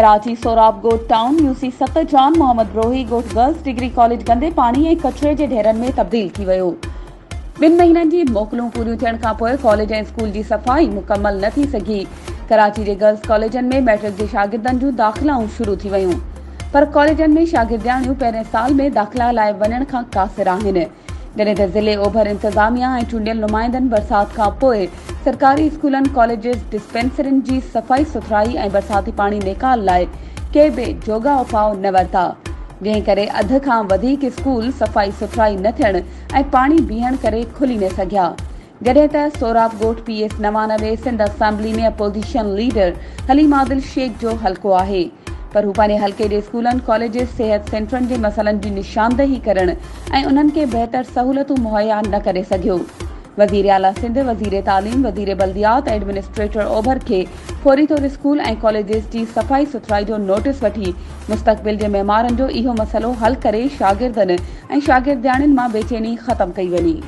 कराची सोराब गोट town UC सत जान मोहम्मद ब्रोही गोट गर्ल्स डिग्री कॉलेज गंदे पानी ऐं कचरे जे ढेरनि में तब्दील थी वियो। 2 महीननि जी मोकलूं पूरियूं थियण खां पोइ कॉलेज ऐं स्कूल जी सफ़ाई मुकमल न थी सघी। कराची जे गर्ल्स कॉलेजनि में मैट्रिक जे शागिर्दनि जूं दाख़िलाऊं शुरू थी वयूं, पर कॉलेजनि में शागिर्दियाणियूं पहिरें साल में दाख़िला लाइ वञण खां क़ासिर आहिनि। जॾहिं त ज़िले ओभर इंतज़ामिया ऐं चूंडियल नुमाइंदनि बरसाति खां पोइ सरकारी स्कूलनि कॉलेजिस डिस्पेंसरियुनि जी सफ़ाई सुथराई ऐं बरसाती पाणी निकाल लाइ के बि जोगा उपाउ न वरिता, जंहिं करे अध खां वधीक स्कूल सफ़ाई सुथराई न थियण ऐं पाणी बीहण करे खुली न सघिया। जॾहिं त सोराब गोट PS 99 सिंध असेंबली में अपोज़िशन लीडर हलीम आदिल शेख जो हल्को आहे, पर हू पंहिंजे हल्के जे स्कूलनि कॉलेजिस सिहत सेंटरनि जे मसइलनि जी निशानदही करण ऐं उन्हनि खे बहितर सहूलियतूं मुहैया न करे सघियो। वज़ीर आला सिंध, वज़ीर तालीम, वज़ीर बल्दियात ऐं एडमिनिस्ट्रेटर ओभर खे फौरी तौर स्कूल ऐं कॉलेजिस जी सफ़ाई सुथराई जो नोटिस वठी मुस्तक़बिल जे मेमारनि जो इहो मसइलो हल करे शागिर्दनि ऐं शागिर्दियाणियुनि मां बेचैनी ख़तमु कई वञे।